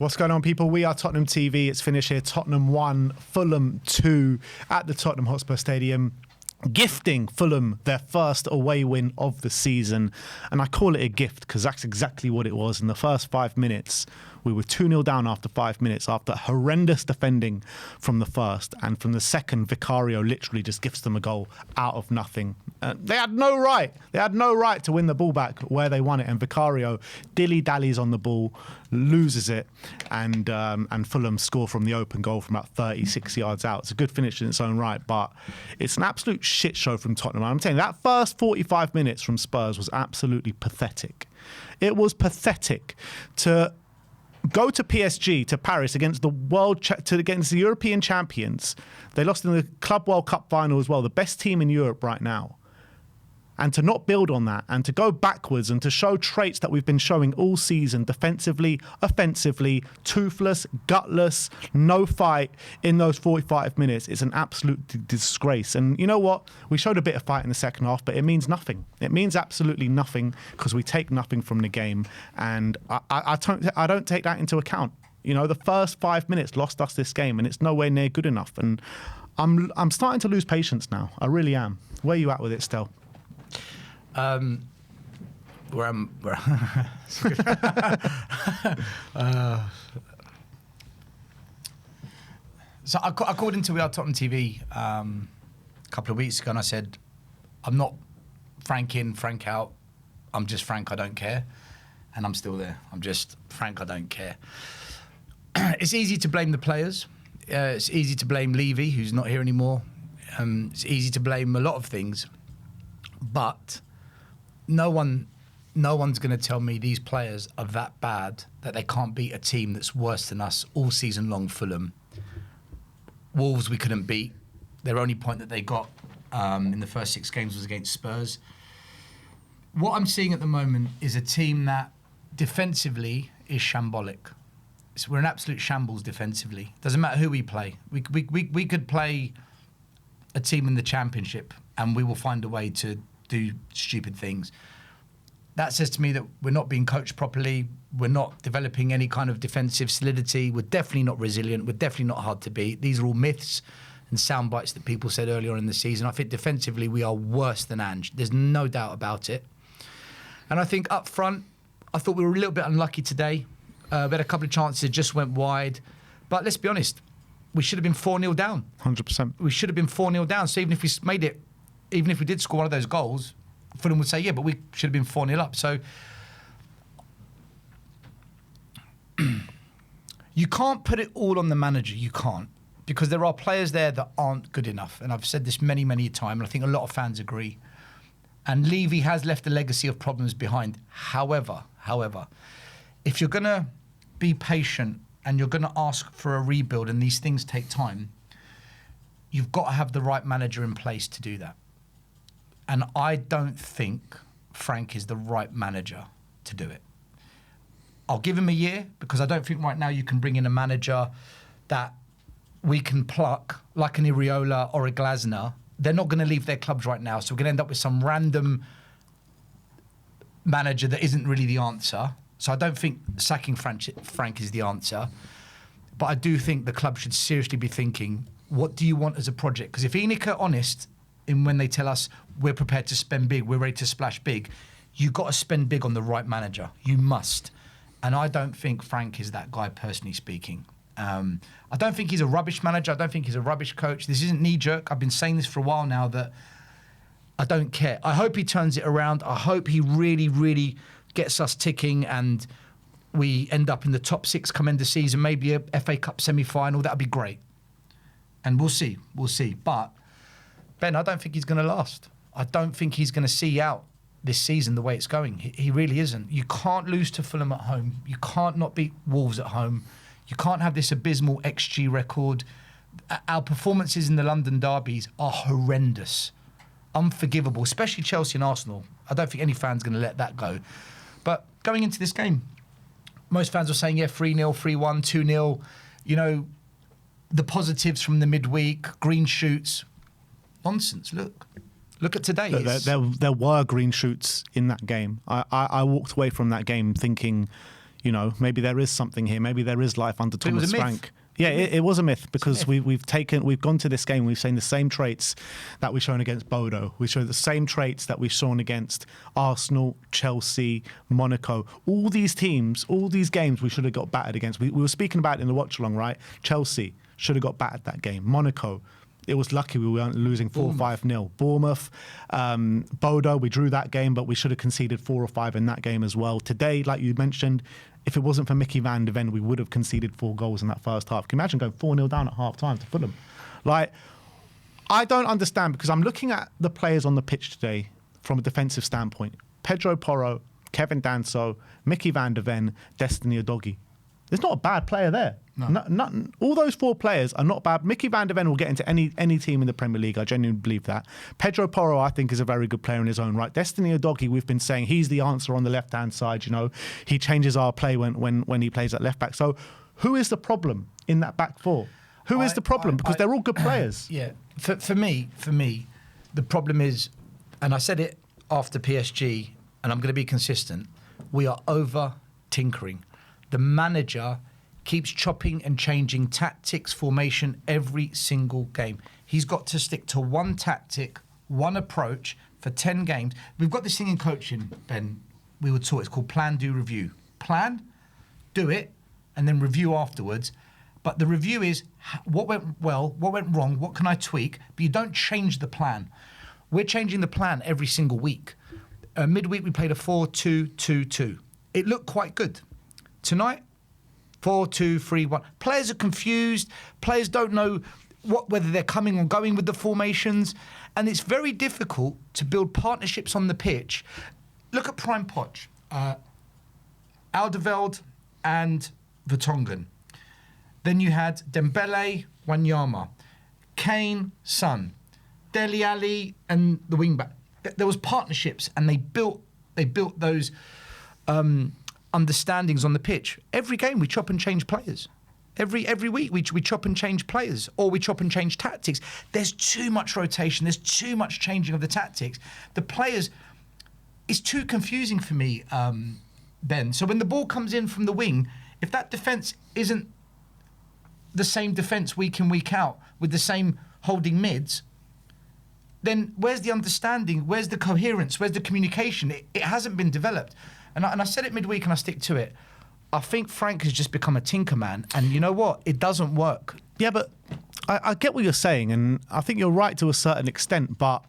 What's going on, people? We are Tottenham TV. It's finished here. Tottenham 1, Fulham 2 at the Tottenham Hotspur Stadium, gifting Fulham their first away win of the season. And I call it a gift because that's exactly what it was. In the first 5 minutes, we were 2-0 down after 5 minutes after horrendous defending from the first. And from the second, Vicario literally just gifts them a goal out of nothing. They had no right. They had no right to win the ball back where they won it. And Vicario dilly-dallies on the ball, loses it, and Fulham score from the open goal from about 36 yards out. It's a good finish in its own right, but it's an absolute shit show from Tottenham. I'm telling you, that first 45 minutes from Spurs was absolutely pathetic. It was pathetic to go to PSG, to Paris, against against the European champions. They lost in the Club World Cup final as well, the best team in Europe right now. And to not build on that and to go backwards and to show traits that we've been showing all season, defensively, offensively, toothless, gutless, no fight in those 45 minutes, is an absolute disgrace. And you know what? We showed a bit of fight in the second half, but it means nothing. It means absolutely nothing because we take nothing from the game. And I don't take that into account. You know, the first 5 minutes lost us this game and it's nowhere near good enough. And I'm starting to lose patience now. I really am. Where are you at with it, Stel? Where I'm. So I called into WeAreTottenhamTV a couple of weeks ago and I said, I'm not Frank in, Frank out. I'm just Frank, I don't care. And I'm still there. I'm just Frank, I don't care. It's easy to blame the players. It's easy to blame Levy, who's not here anymore. It's easy to blame a lot of things. But no one's going to tell me these players are that bad that they can't beat a team that's worse than us all season long. Fulham, Wolves, we couldn't beat. Their only point that they got in the first 6 games was against Spurs. What I'm seeing at the moment is a team that defensively is shambolic. So we're an absolute shambles defensively. Doesn't matter who we play. We could play a team in the Championship and we will find a way to do stupid things. That says to me that we're not being coached properly. We're not developing any kind of defensive solidity. We're definitely not resilient. We're definitely not hard to beat. These are all myths and sound bites that people said earlier on in the season. I think defensively we are worse than Ange. There's no doubt about it. And I think up front, I thought we were a little bit unlucky today. We had a couple of chances that just went wide. But let's be honest, we should have been 4-0 down. 100%. We should have been 4-0 down. So even if we made it, even if we did score one of those goals, Fulham would say, yeah, but we should have been 4-0 up. So you can't put it all on the manager. You can't. Because there are players there that aren't good enough. And I've said this many, many times, and I think a lot of fans agree. And Levy has left a legacy of problems behind. However, if you're going to be patient and you're going to ask for a rebuild and these things take time, you've got to have the right manager in place to do that. And I don't think Frank is the right manager to do it. I'll give him a year because I don't think right now you can bring in a manager that we can pluck like an Iriola or a Glasner. They're not going to leave their clubs right now. So we're going to end up with some random manager that isn't really the answer. So I don't think sacking Frank is the answer. But I do think the club should seriously be thinking, what do you want as a project? Because if ENIC are honest in when they tell us we're prepared to spend big, we're ready to splash big, you got to spend big on the right manager. You must. And I don't think Frank is that guy, personally speaking. I don't think he's a rubbish manager. I don't think he's a rubbish coach. This isn't knee-jerk. I've been saying this for a while now that I don't care. I hope he turns it around. I hope he really, really gets us ticking and we end up in the top 6 come end of season, maybe a FA Cup semi-final. That'd be great. And we'll see. But, Ben, I don't think he's going to last. I don't think he's going to see out this season the way it's going. He really isn't. You can't lose to Fulham at home. You can't not beat Wolves at home. You can't have this abysmal XG record. Our performances in the London derbies are horrendous, unforgivable, especially Chelsea and Arsenal. I don't think any fan's going to let that go. But going into this game, most fans were saying, yeah, 3-0, 3-1, 2-0. You know, the positives from the midweek, green shoots. Nonsense, look at today. There were green shoots in that game. I walked away from that game thinking, maybe there is something here. Maybe there is life under But it was Thomas a myth. Frank. Yeah, it was a myth because we've gone to this game. We've seen the same traits that we've shown against Bodo. We showed the same traits that we've shown against Arsenal, Chelsea, Monaco. All these teams, all these games, we should have got battered against. We were speaking about it in the watch along, right? Chelsea should have got battered that game. Monaco. It was lucky we weren't losing 4 or 5-0. Bournemouth, Bodo, we drew that game, but we should have conceded 4 or 5 in that game as well. Today, like you mentioned, if it wasn't for Mickey van de Ven, we would have conceded 4 goals in that first half. Can you imagine going 4-0 down at half time to Fulham? Like, I don't understand because I'm looking at the players on the pitch today from a defensive standpoint. Pedro Porro, Kevin Danso, Mickey van de Ven, Destiny Udogie. There's not a bad player there. No. All those 4 players are not bad. Mickey van de Ven will get into any team in the Premier League. I genuinely believe that. Pedro Porro, I think, is a very good player in his own right. Destiny Udogie, we've been saying he's the answer on the left-hand side. He changes our play when he plays at left back. So who is the problem in that back 4? Who is the problem? Because they're all good players. Yeah. For me, the problem is, and I said it after PSG, and I'm going to be consistent, we are over-tinkering. The manager keeps chopping and changing tactics, formation every single game. He's got to stick to one tactic, one approach for 10 games. We've got this thing in coaching, Ben, we were taught, it's called plan, do, review. Plan, do it, and then review afterwards. But the review is what went well, what went wrong, what can I tweak, but you don't change the plan. We're changing the plan every single week. Midweek, we played a 4-2-2-2. It looked quite good. Tonight, 4-2-3-1. Players are confused. Players don't know whether they're coming or going with the formations. And it's very difficult to build partnerships on the pitch. Look at Prime Poch. Alderweireld and Vertonghen. Then you had Dembele, Wanyama. Kane, Son. Dele Alli and the wing-back. There was partnerships and they built those... understandings on the pitch. Every game we chop and change players. Every week we chop and change players, or we chop and change tactics. There's too much rotation. There's too much changing of the tactics. The players, it's too confusing for me, Ben. So when the ball comes in from the wing, if that defence isn't the same defence week in, week out with the same holding mids, then where's the understanding? Where's the coherence? Where's the communication? It hasn't been developed. And I said it midweek and I stick to it. I think Frank has just become a tinker man. And you know what? It doesn't work. Yeah, but I get what you're saying. And I think you're right to a certain extent. But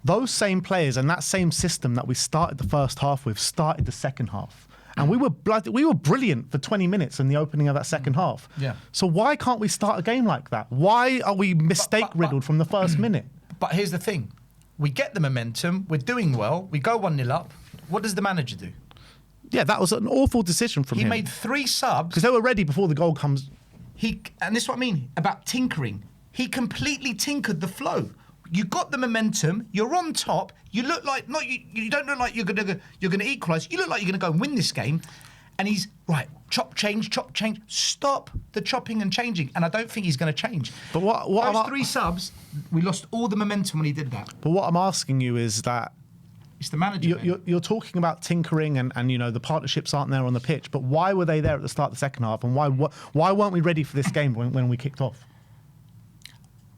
those same players and that same system that we started the first half with started the second half. And we were brilliant for 20 minutes in the opening of that second half. Yeah. So why can't we start a game like that? Why are we mistake-riddled from the first minute? But here's the thing. We get the momentum. We're doing well. We go 1-0 up. What does the manager do? Yeah, that was an awful decision from him. He made 3 subs. Because they were ready before the goal comes. And this is what I mean about tinkering. He completely tinkered the flow. You got the momentum. You're on top. You look like you don't look like you're gonna equalise. You look like you're gonna go and win this game. And he's right. Chop, change. Stop the chopping and changing. And I don't think he's going to change. But those 3 subs, we lost all the momentum when he did that. But what I'm asking you is that. It's the manager. You're talking about tinkering and the partnerships aren't there on the pitch, but why were they there at the start of the second half, and why weren't we ready for this game when we kicked off?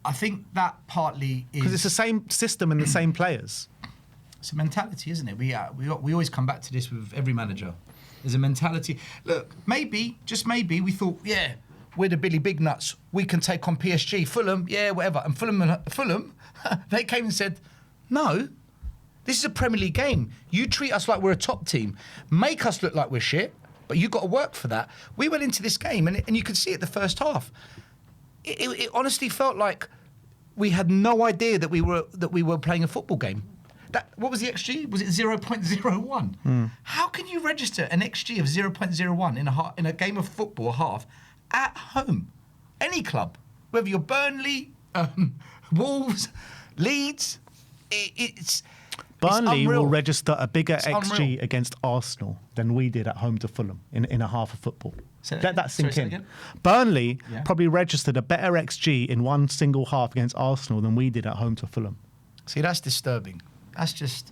I think that partly is... Because it's the same system and the same players. It's a mentality, isn't it? We always come back to this with every manager. There's a mentality. Look, maybe, just maybe, we thought, yeah, we're the Billy Big Nuts. We can take on PSG. Fulham, yeah, whatever. And Fulham, they came and said, no... This is a Premier League game. You treat us like we're a top team. Make us look like we're shit, but you've got to work for that. We went into this game, and you could see it the first half. It honestly felt like we had no idea that we were playing a football game. What was the XG? Was it 0.01? How can you register an XG of 0.01 in a game of football half at home? Any club, whether you're Burnley, Wolves, Leeds, Burnley will register a bigger XG against Arsenal than we did at home to Fulham in a half of football. Let that sink in. Burnley probably registered a better XG in one single half against Arsenal than we did at home to Fulham. See, that's disturbing. That's just...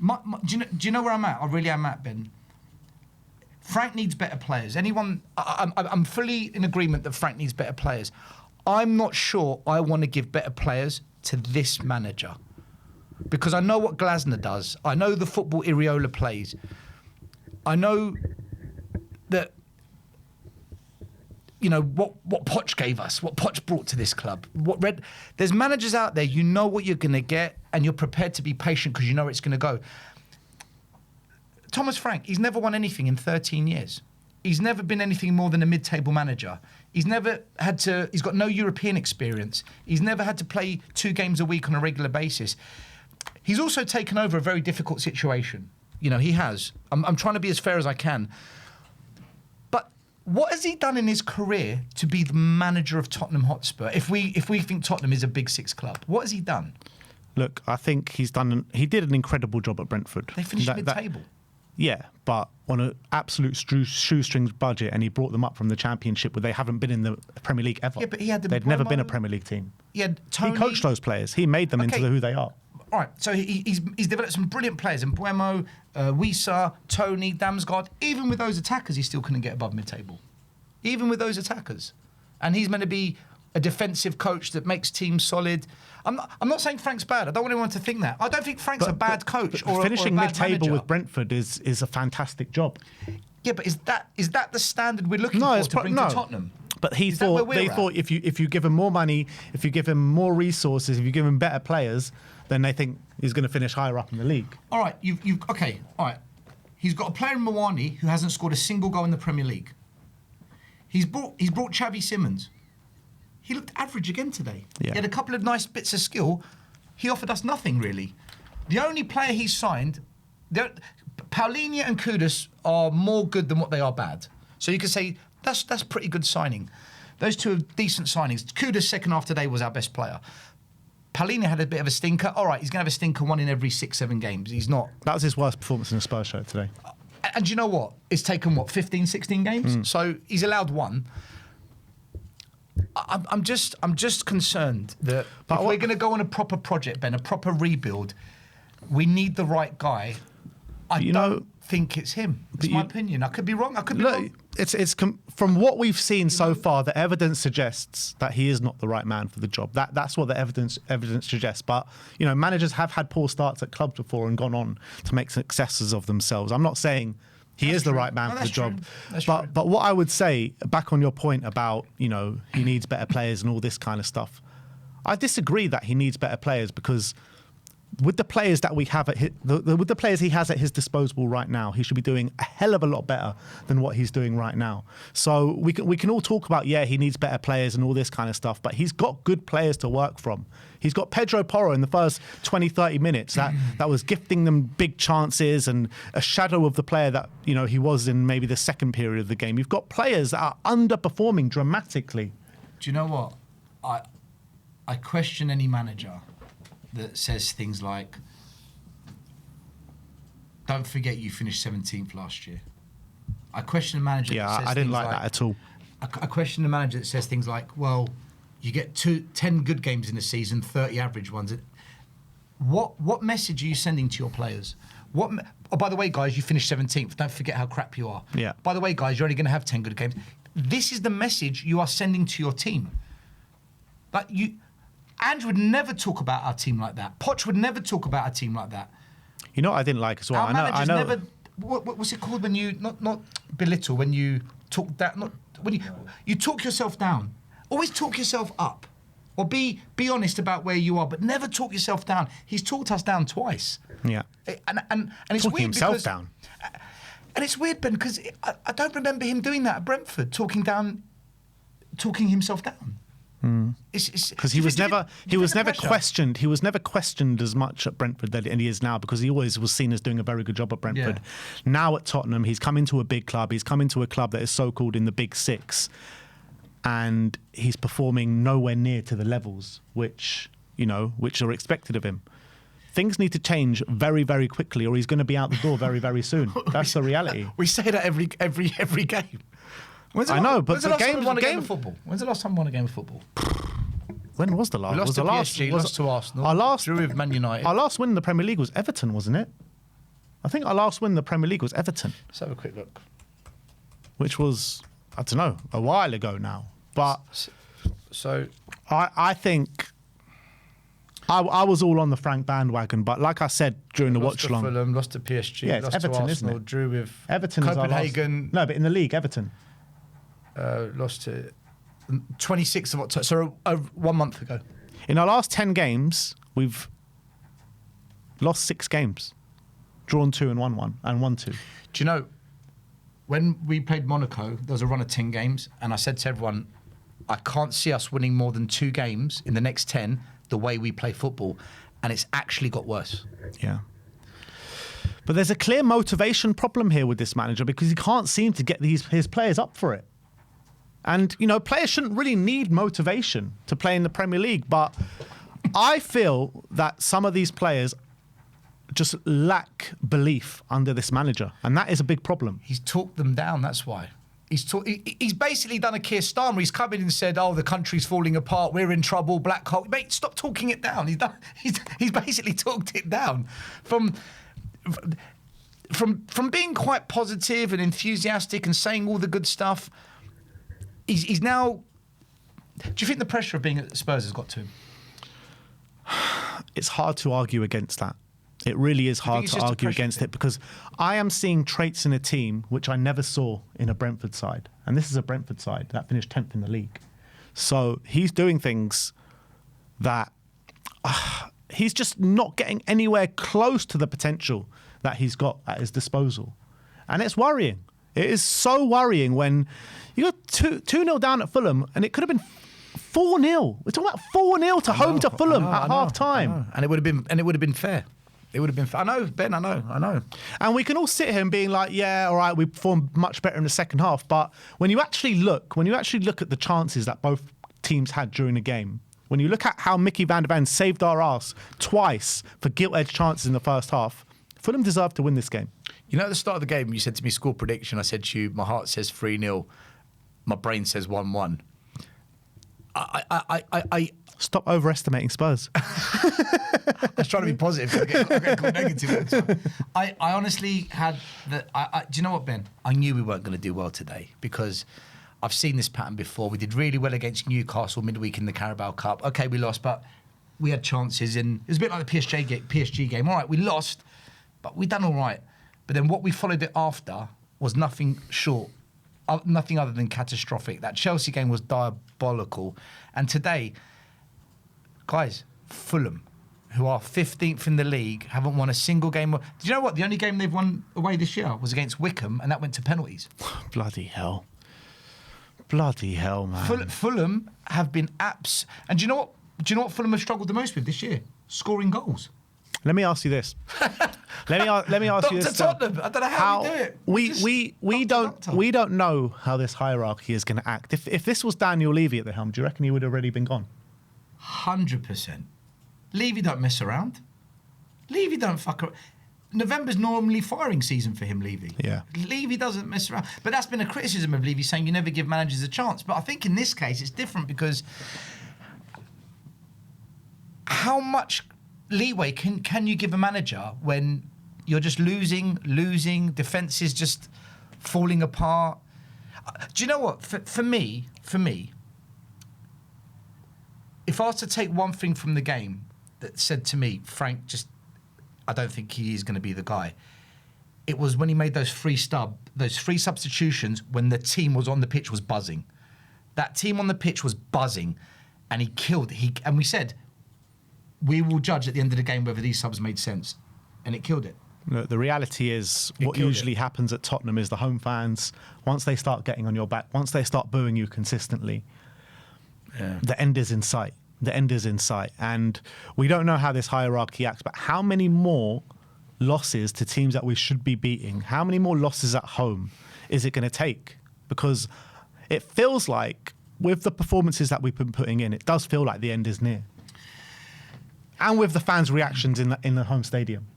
Do you know where I'm at? I really am at, Ben. Frank needs better players. I'm fully in agreement that Frank needs better players. I'm not sure I want to give better players to this manager. Because I know what Glasner does. I know the football Iriola plays. I know that, what Poch gave us, what Poch brought to this club. There's managers out there, you know what you're going to get, and you're prepared to be patient because you know it's going to go. Thomas Frank, he's never won anything in 13 years. He's never been anything more than a mid-table manager. He's got no European experience. He's never had to play 2 games a week on a regular basis. He's also taken over a very difficult situation. He has. I'm trying to be as fair as I can. But what has he done in his career to be the manager of Tottenham Hotspur? If we think Tottenham is a Big Six club, what has he done? Look, I think he did an incredible job at Brentford. They finished mid-table. Yeah, but on an absolute shoestrings budget, and he brought them up from the Championship where they haven't been in the Premier League ever. Yeah, but he had They'd never been a Premier League team. He coached those players. He made them into who they are. All right, so he's developed some brilliant players. And Buemo, Wisa, Tony, Damsgaard. Even with those attackers, he still couldn't get above mid-table. Even with those attackers. And he's meant to be a defensive coach that makes teams solid. I'm not saying Frank's bad. I don't want anyone to think that. I don't think Frank's a bad coach or finishing a bad mid-table manager. with Brentford is a fantastic job. Yeah, but is that the standard we're looking for to bring to Tottenham? But they thought if you give him more money, if you give him more resources, if you give him better players, then they think he's going to finish higher up in the league. All right, all right. He's got a player in Mawani who hasn't scored a single goal in the Premier League. He's brought Xavi Simons. He looked average again today. Yeah. He had a couple of nice bits of skill. He offered us nothing, really. The only player he's signed, Paulinho and Kudus are more good than what they are bad. So you could say that's pretty good signing. Those two are decent signings. Kudus, second half today, was our best player. Paulinho had a bit of a stinker. All right, he's going to have a stinker 1 in every 6-7 games. He's not... That was his worst performance in a Spurs shirt today. And you know what? It's taken, 15, 16 games? So he's allowed 1. I'm just concerned that if we're going to go on a proper project, Ben, a proper rebuild, we need the right guy. I don't think it's him. It's my opinion. I could be wrong. It's from what we've seen so far, the evidence suggests that he is not the right man for the job. That's what the evidence suggests. But managers have had poor starts at clubs before and gone on to make successes of themselves. I'm not saying he is the right man for the job. But what I would say, back on your point about, he needs better players and all this kind of stuff, I disagree that he needs better players because with the players that we have with the players he has at his disposal right now, he should be doing a hell of a lot better than what he's doing right now. So we can all talk about, he needs better players and all this kind of stuff, but he's got good players to work from. He's got Pedro Porro in the first 20, 30 minutes that was gifting them big chances and a shadow of the player that, he was in maybe the second period of the game. You've got players that are underperforming dramatically. Do you know what? I question any manager that says things like, don't forget you finished 17th last year. I question the manager that says I didn't like that at all. I question the manager that says things like, well, you get 10 good games in a season, 30 average ones. What message are you sending to your players? Oh, by the way, guys, you finished 17th. Don't forget how crap you are. Yeah. By the way, guys, you're only going to have 10 good games. This is the message you are sending to your team. Andrew would never talk about our team like that. Poch would never talk about our team like that. You know what I didn't like as well? Our managers never... What's it called when you... Not belittle, when you talk down... When you talk yourself down. Always talk yourself up. Or be honest about where you are, but never talk yourself down. He's talked us down twice. Yeah. And it's talking weird himself because, down. And it's weird, Ben, because I don't remember him doing that at Brentford, talking himself down. Because he was never questioned. He was never questioned as much at Brentford than he is now, because he always was seen as doing a very good job at Brentford. Yeah. Now at Tottenham, he's come into a big club. He's come into a club that is so-called in the Big Six, and he's performing nowhere near to the levels which are expected of him. Things need to change very, very quickly, or he's going to be out the door very, very soon. That's the reality. We say that every game. When's the last time we won a game of football? When's the last time we won a game of football? When was the last? We lost to PSG, lost to Arsenal, drew with Man United. Our last win in the Premier League was Everton, wasn't it? I think our last win in the Premier League was Everton, Let's have a quick look. which was, I don't know, a while ago now. But So I think I was all on the Frank bandwagon. But like I said during the lost watch to long, Fulham, lost to PSG, Yeah, it's lost Everton, to isn't Arsenal, it? drew with Everton is our last- Copenhagen, No, but in the league, Everton. lost to 26th of October, so 1 month ago. In our last 10 games, we've lost 6 games, drawn 2 and won 1, and won 2. Do you know, when we played Monaco, there was a run of 10 games, and I said to everyone, I can't see us winning more than 2 games in the next 10 the way we play football. And it's actually got worse. Yeah. But there's a clear motivation problem here with this manager because he can't seem to get his players up for it. And, you know, players shouldn't really need motivation to play in the Premier League. But I feel that some of these players just lack belief under this manager. And that is a big problem. He's talked them down, that's why. He's basically done a Keir Starmer. He's come in and said, "Oh, the country's falling apart. We're in trouble. Black hole." Mate, stop talking it down. He's basically talked it down from being quite positive and enthusiastic and saying all the good stuff. He's now. Do you think the pressure of being at Spurs has got to him? It's hard to argue against that. It really is hard it's to just a argue pressure against thing? it because I am seeing traits in a team which I never saw in a Brentford side. And this is a Brentford side that finished 10th in the league. So he's doing things that he's just not getting anywhere close to the potential that he's got at his disposal. And it's worrying. It is so worrying when you got 2-0 down at Fulham and it could have been 4-0. We're talking about 4-0 to home to Fulham at half time. And it would have been fair. It would have been fair. I know, Ben, I know. And we can all sit here and being like, yeah, all right, we performed much better in the second half. But when you actually look at the chances that both teams had during the game, when you look at how Mickey van der Ven saved our arse twice for gilt-edged chances in the first half, Fulham deserved to win this game. You know, at the start of the game, you said to me, score prediction. I said to you, my heart says 3-0. My brain says 1-1. I Stop overestimating Spurs. I was trying to be positive. I get called negative. I honestly had the. Do you know what, Ben? I knew we weren't going to do well today because I've seen this pattern before. We did really well against Newcastle midweek in the Carabao Cup. Okay, we lost, but we had chances, and it was a bit like the PSG game. All right, we lost, but we done all right. But then what we followed it after was nothing other than catastrophic. That Chelsea game was diabolical, and today, guys, Fulham, who are 15th in the league, haven't won a single game. Do you know what? The only game they've won away this year was against Wickham, and that went to penalties. Bloody hell. Bloody hell, man. Fulham have been and do you know what? Do you know what Fulham have struggled the most with this year? Scoring goals. Let me ask you this. Let me ask you this. Tottenham. I don't know how we do it. We don't know how this hierarchy is going to act. If this was Daniel Levy at the helm, do you reckon he would have already been gone? 100%. Levy don't mess around. Levy don't fuck around. November's normally firing season for him, Levy. Yeah. Levy doesn't mess around. But that's been a criticism of Levy, saying you never give managers a chance. But I think in this case it's different because how much leeway can you give a manager when you're just losing, defence is just falling apart? Do you know what? For me, if I was to take one thing from the game that said to me, Frank, I don't think he is going to be the guy. It was when he made those three substitutions when the team was on the pitch was buzzing. That team on the pitch was buzzing, and he killed. And we said, we will judge at the end of the game whether these subs made sense, and it killed it. Look, the reality is what usually happens at Tottenham is the home fans, once they start getting on your back, once they start booing you consistently, the end is in sight. The end is in sight. And we don't know how this hierarchy acts, but how many more losses to teams that we should be beating, how many more losses at home is it going to take? Because it feels like, with the performances that we've been putting in, it does feel like the end is near. And with the fans' reactions in the home stadium.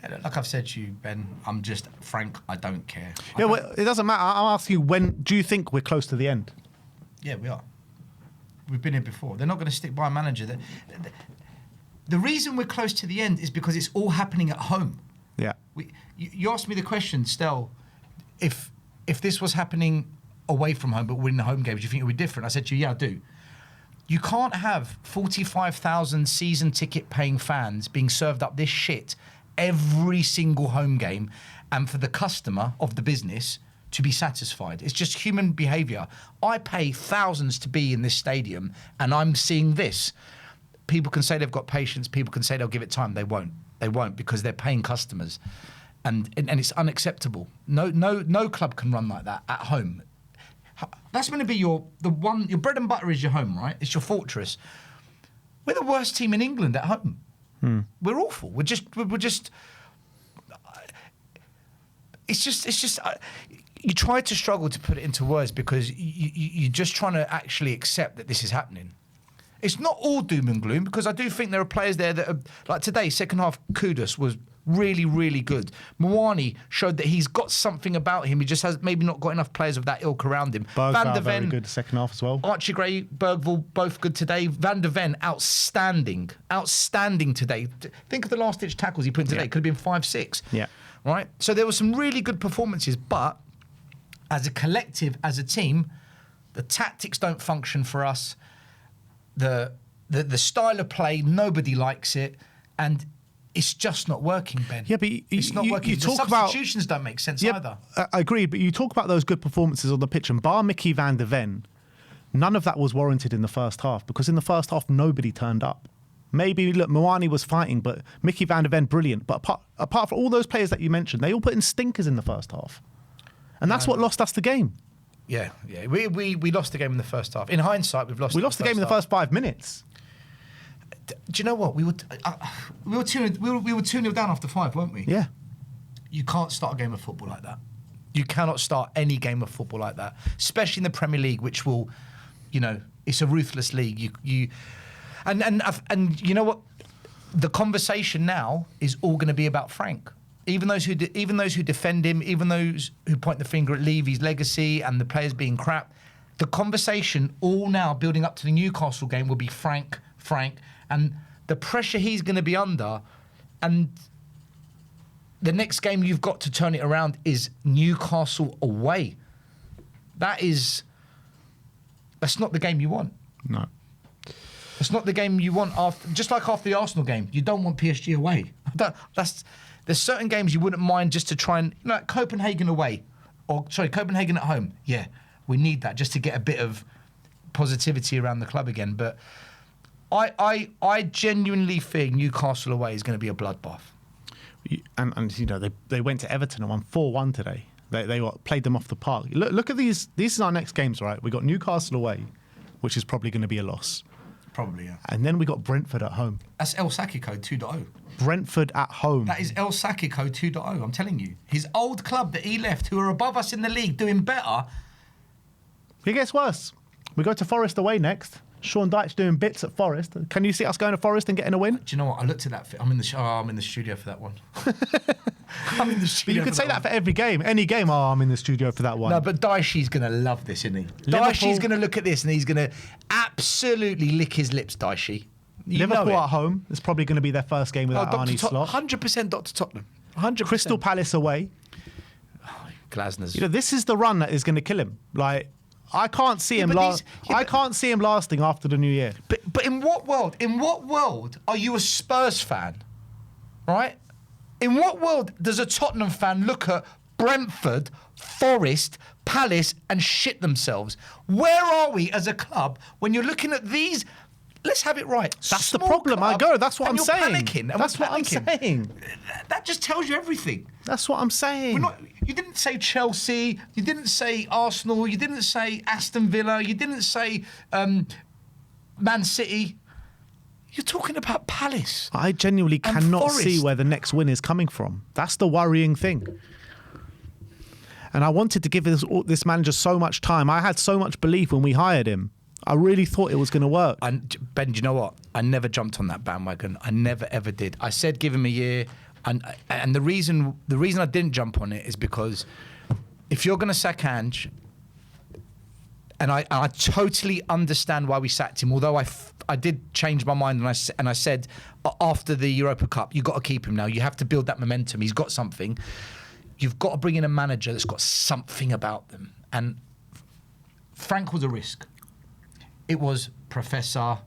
Yeah, like I've said to you, Ben, I'm just frank, I don't care. Well, it doesn't matter. I'm asking you, when do you think we're close to the end? Yeah, we are. We've been here before. They're not going to stick by a manager. The reason we're close to the end is because it's all happening at home. Yeah. You asked me the question, Stel, if this was happening away from home but winning the home games, do you think it would be different? I said to you, yeah, I do. You can't have 45,000 season ticket paying fans being served up this shit every single home game, and for the customer of the business to be satisfied. It's just human behaviour. I pay thousands to be in this stadium and I'm seeing this. People can say they've got patience, people can say they'll give it time. They won't. They won't, because they're paying customers. And it's unacceptable. No club can run like that at home. That's going to be your bread and butter is your home, right? It's your fortress. We're the worst team in England at home. We're awful. We're just. It's just. You try to struggle to put it into words because you're just trying to actually accept that this is happening. It's not all doom and gloom, because I do think there are players there that are, like today, second half, Kudus was really, really good. Mwani showed that he's got something about him. He just has maybe not got enough players of that ilk around him. Van der Ven, very good second half as well. Archie Gray, Bergvall, both good today. Van der Ven, outstanding today. Think of the last-ditch tackles he put in today. Could have been 5-6. Yeah. Right? So there were some really good performances, but as a collective, as a team, the tactics don't function for us. The style of play, nobody likes it, and it's just not working, Ben. Yeah, but it's not working. The substitutions don't make sense either. I agree, but you talk about those good performances on the pitch, and bar Mickey van der Ven, none of that was warranted in the first half, because in the first half nobody turned up. Maybe, look, Mwani was fighting, but Mickey van der Ven, brilliant. But apart from all those players that you mentioned, they all put in stinkers in the first half. And that's what lost us the game. Yeah. We lost the game in the first half. In hindsight, we lost the game in the first 5 minutes. Do you know what? We were 2-0 down after 5, weren't we? Yeah. You can't start a game of football like that. You cannot start any game of football like that, especially in the Premier League, which will, it's a ruthless league. And you know what? The conversation now is all going to be about Frank. Even those who defend him, even those who point the finger at Levy's legacy and the players being crap, the conversation all now building up to the Newcastle game will be Frank, and the pressure he's going to be under, and the next game you've got to turn it around is Newcastle away. That's not the game you want. No. It's not the game you want just like after the Arsenal game. You don't want PSG away. There's certain games you wouldn't mind just to try and, Copenhagen away, Copenhagen at home. Yeah, we need that just to get a bit of positivity around the club again. But I genuinely think Newcastle away is going to be a bloodbath. And they went to Everton and won 4-1 today. They played them off the park. Look at these. These are our next games, right? We got Newcastle away, which is probably going to be a loss. Probably, yeah. And then we got Brentford at home. That's El Sakiko 2.0. Brentford at home. That is El Sakiko 2.0, I'm telling you. His old club that he left, who are above us in the league, doing better. It gets worse. We go to Forest away next. Sean Dyche doing bits at Forest. Can you see us going to Forest and getting a win? Do you know what? I looked at that. I'm in the studio for that one. I'm in the studio. But you could say that for every game. Any game, I'm in the studio for that one. No, but Dyche's going to love this, isn't he? Dyche's going to look at this and he's going to absolutely lick his lips, Dyche. Liverpool at home. It's probably going to be their first game without Arnie Slot. 100% Dr. Tottenham. 100%. Crystal Palace away. Glasner's. This is the run that is going to kill him. I can't see him I can't see him lasting after the new year. But in what world? In what world are you a Spurs fan? Right? In what world does a Tottenham fan look at Brentford, Forest, Palace and shit themselves? Where are we as a club when you're looking at these? Let's have it right. That's the problem. That's what I'm saying. Panicking, that's what I'm saying. That just tells you everything. That's what I'm saying. You didn't say Chelsea. You didn't say Arsenal. You didn't say Aston Villa. You didn't say Man City. You're talking about Palace. I genuinely cannot Forest. see where the next win is coming from. That's the worrying thing. And I wanted to give this manager so much time. I had so much belief when we hired him. I really thought it was going to work. And Ben, do you know what? I never jumped on that bandwagon. I never ever did. I said give him a year, and the reason I didn't jump on it is because if you're going to sack Ange, And I totally understand why we sacked him. Although I did change my mind and I said after the Europa Cup, you've got to keep him now. You have to build that momentum. He's got something. You've got to bring in a manager that's got something about them. And Frank was a risk. It was professor,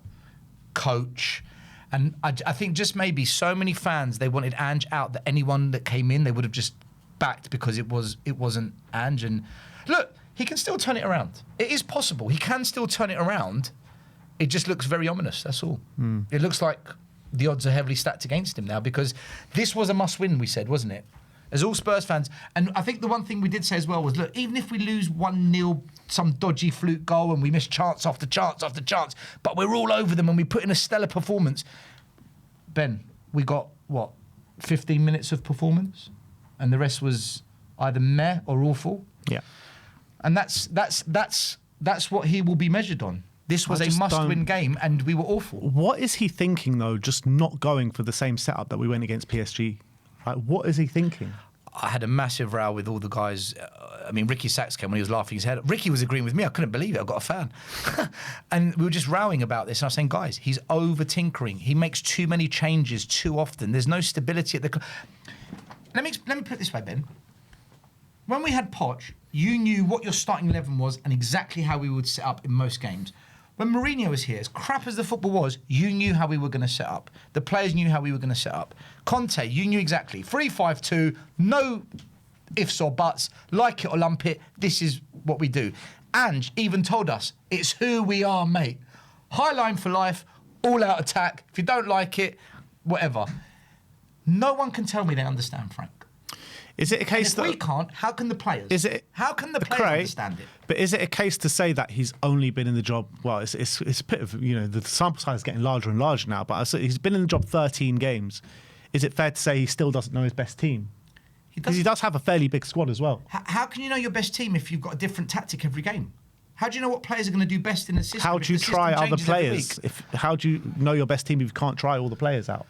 coach. And I think just maybe so many fans, they wanted Ange out that anyone that came in, they would have just backed because it wasn't Ange. And look, he can still turn it around. It is possible. He can still turn it around. It just looks very ominous, that's all. It looks like the odds are heavily stacked against him now because this was a must-win, we said, wasn't it? As all Spurs fans. And I think the one thing we did say as well was, look, even if we lose 1-0, some dodgy fluke goal and we miss chance after chance after chance, but we're all over them and we put in a stellar performance. Ben, we got, 15 minutes of performance? And the rest was either meh or awful? Yeah. And that's what he will be measured on. This was a must-win game, and we were awful. What is he thinking, though, just not going for the same setup that we went against PSG? Like, what is he thinking? I had a massive row with all the guys. I mean, Ricky Sachs came when he was laughing his head up. Ricky was agreeing with me. I couldn't believe it. I got a fan. And we were just rowing about this. And I was saying, guys, he's over-tinkering. He makes too many changes too often. There's no stability at the club. Let me put it this way, Ben. When we had Poch, you knew what your starting 11 was and exactly how we would set up in most games. When Mourinho was here, as crap as the football was, you knew how we were going to set up. The players knew how we were going to set up. Conte, you knew exactly. 3-5-2, no ifs or buts, like it or lump it, this is what we do. Ange even told us, it's who we are, mate. High line for life, all-out attack. If you don't like it, whatever. No one can tell me they understand Frank. Is it a case that we can't? How can the players? How can the players understand it? But is it a case to say that he's only been in the job? Well, it's a bit of, the sample size is getting larger and larger now. But he's been in the job 13 games. Is it fair to say he still doesn't know his best team? Because he does have a fairly big squad as well. How can you know your best team if you've got a different tactic every game? How do you know what players are going to do best in the system? How do you try other players? How do you know your best team if you can't try all the players out?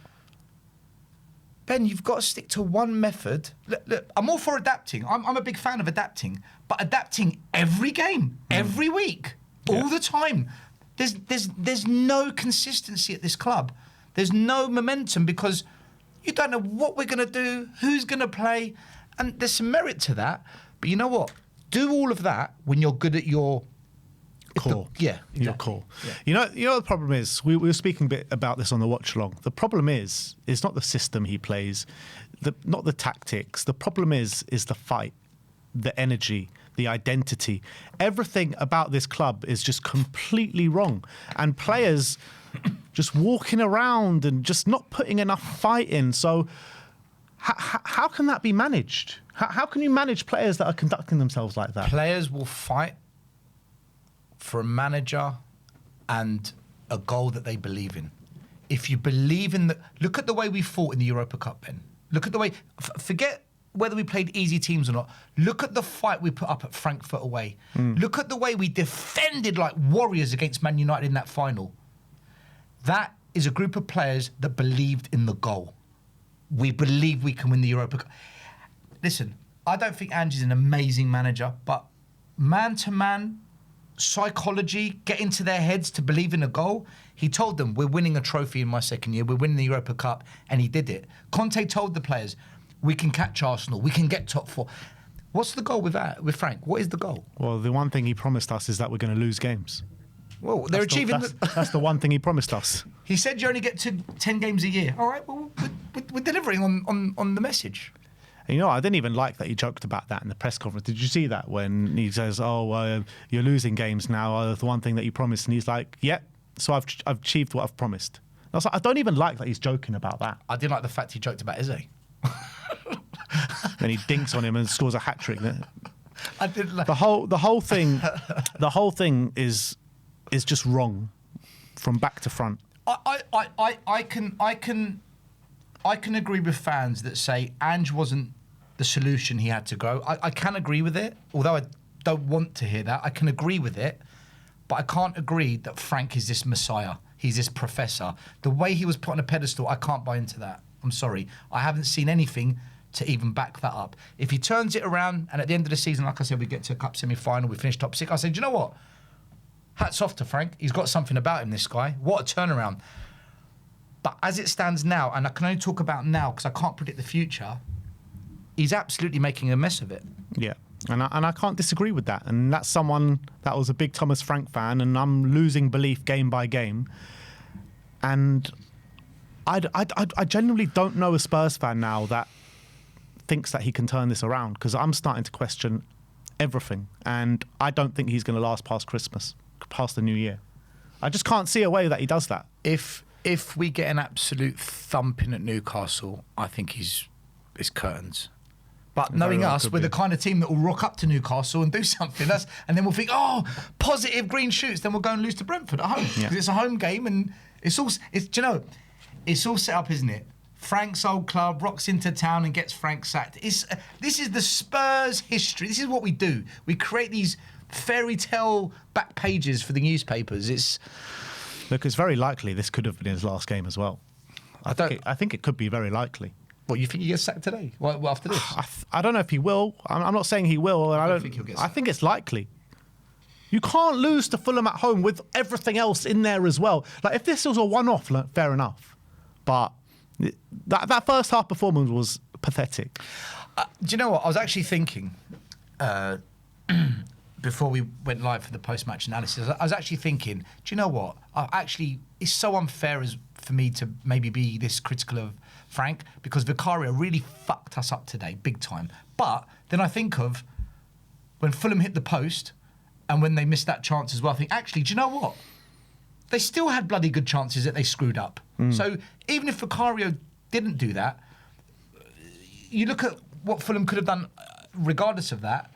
Ben, you've got to stick to one method. Look, I'm all for adapting. I'm a big fan of adapting. But adapting every game, every week, all the time. There's no consistency at this club. There's no momentum because you don't know what we're going to do, who's going to play. And there's some merit to that. But you know what? Do all of that when you're good at your core. Exactly. Your core. Yeah. You know the problem is, we were speaking a bit about this on the watch along. The problem is not the system he plays, not the tactics. The problem is the fight, the energy, the identity. Everything about this club is just completely wrong. And players just walking around and just not putting enough fight in. So how can that be managed? How can you manage players that are conducting themselves like that? Players will fight for a manager and a goal that they believe in. If you believe in look at the way we fought in the Europa Cup, Ben. Look at the way, forget whether we played easy teams or not. Look at the fight we put up at Frankfurt away. Look at the way we defended like warriors against Man United in that final. That is a group of players that believed in the goal. We believe we can win the Europa Cup. Listen, I don't think Ange is an amazing manager, but man-to-man, psychology, get into their heads to believe in a goal. He told them, we're winning a trophy in my second year, we're winning the Europa Cup, and he did it. Conte told the players, we can catch Arsenal, we can get top four. What's the goal with Frank? What is the goal? Well, the one thing he promised us is that we're going to lose games. Well, they're achieving... That's the one thing he promised us. He said you only get to 10 games a year. All right, well, we're delivering on the message. And I didn't even like that he joked about that in the press conference. Did you see that when he says, you're losing games now, the one thing that you promised? And he's like, yeah, so I've achieved what I've promised. And I was like, I don't even like that he's joking about that. I didn't like the fact he joked about Eze. Then he dinks on him and scores a hat-trick. I didn't like... The whole thing is just wrong from back to front. I can agree with fans that say Ange wasn't the solution he had to grow. I can agree with it, although I don't want to hear that. I can agree with it, but I can't agree that Frank is this messiah. He's this professor. The way he was put on a pedestal, I can't buy into that. I'm sorry. I haven't seen anything to even back that up. If he turns it around and at the end of the season, like I said, we get to a cup semi-final, we finish top 6, I said, you know what? hats off to Frank. He's got something about him, this guy. What a turnaround. But as it stands now, and I can only talk about now because I can't predict the future, he's absolutely making a mess of it. Yeah. And I can't disagree with that. And that's someone that was a big Thomas Frank fan, and I'm losing belief game by game. And I genuinely don't know a Spurs fan now that thinks that he can turn this around, because I'm starting to question everything. And I don't think he's going to last past Christmas, past the New Year. I just can't see a way that he does that. If we get an absolute thumping at Newcastle, I think it's curtains. But knowing us, we're the kind of team that will rock up to Newcastle and do something. And then we'll think, oh, positive green shoots. Then we'll go and lose to Brentford at home. Because it's a home game, and it's all set up, isn't it? Frank's old club rocks into town and gets Frank sacked. This is the Spurs history. This is what we do. We create these fairy tale back pages for the newspapers. Look, it's very likely this could have been his last game as well. I think it could be very likely. What, you think he gets sacked today? What after this? I don't know if he will. I'm not saying he will. And I don't think he'll get sacked. I think it's likely. You can't lose to Fulham at home with everything else in there as well. Like, if this was a one-off, fair enough. But that first half performance was pathetic. Do you know what? I was actually thinking, before we went live for the post-match analysis, I was actually thinking, do you know what? It's so unfair for me to maybe be this critical of Frank, because Vicario really fucked us up today, big time. But then I think of when Fulham hit the post and when they missed that chance as well, I think, actually, do you know what? They still had bloody good chances that they screwed up. So even if Vicario didn't do that, you look at what Fulham could have done regardless of that.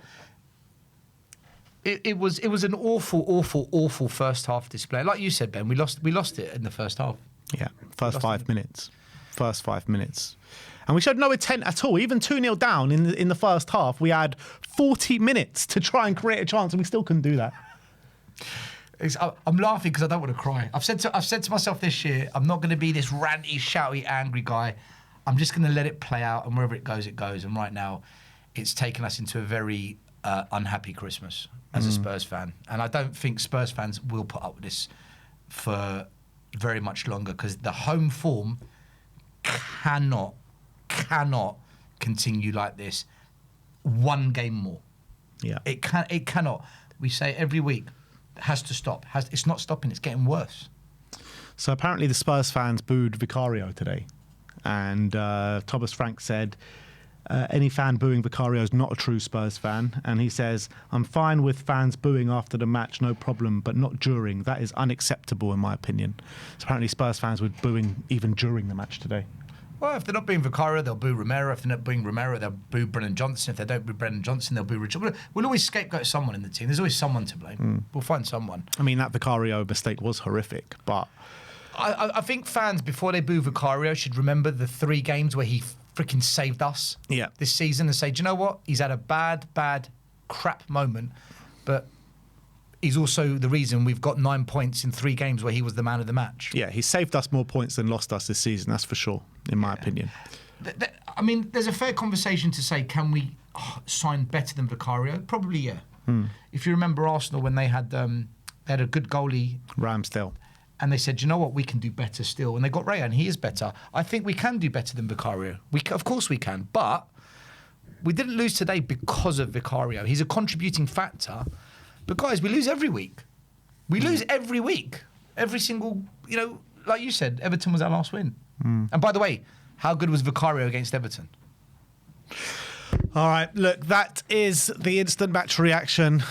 It was an awful first half display. Like you said, Ben, we lost it in the first half. Yeah, first 5 minutes. And we showed no intent at all. Even 2-0 down in the first half, we had 40 minutes to try and create a chance, and we still couldn't do that. I'm laughing because I don't want to cry. I've said to myself this year, I'm not going to be this ranty, shouty, angry guy. I'm just going to let it play out, and wherever it goes, it goes. And right now, it's taken us into a very unhappy Christmas as a Spurs fan. And I don't think Spurs fans will put up with this for very much longer, because the home form cannot continue like this one game more. Yeah. It cannot. We say every week, it has to stop. It's not stopping, it's getting worse. So apparently the Spurs fans booed Vicario today. And Thomas Frank said, any fan booing Vicario is not a true Spurs fan. And he says, I'm fine with fans booing after the match, no problem, but not during. That is unacceptable, in my opinion. So apparently Spurs fans were booing even during the match today. Well, if they're not booing Vicario, they'll boo Romero. If they're not booing Romero, they'll boo Brennan Johnson. If they don't boo Brennan Johnson, they'll boo Richard. We'll always scapegoat someone in the team. There's always someone to blame. We'll find someone. I mean, that Vicario mistake was horrific, but I think fans, before they boo Vicario, should remember the 3 games where he freaking saved us this season, and say, do you know what? He's had a bad, crap moment, but he's also the reason we've got 9 points in 3 games where he was the man of the match. Yeah, he saved us more points than lost us this season, that's for sure, in my opinion. I mean, there's a fair conversation to say, can we sign better than Vicario? Probably, yeah. If you remember Arsenal when they had a good goalie, Ramsdale. And they said, you know what, we can do better still. And they got Raya, and he is better. I think we can do better than Vicario. Of course we can. But we didn't lose today because of Vicario. He's a contributing factor. But guys, we lose every week. We lose every week. Every single, like you said, Everton was our last win. And by the way, how good was Vicario against Everton? All right, look, that is the instant match reaction.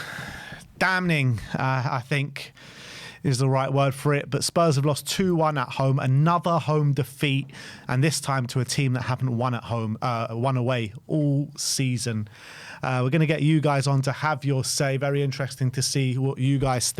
Damning, I think, is the right word for it. But Spurs have lost 2-1 at home, another home defeat, and this time to a team that haven't won at home, won away all season. We're going to get you guys on to have your say. Very interesting to see what you guys think.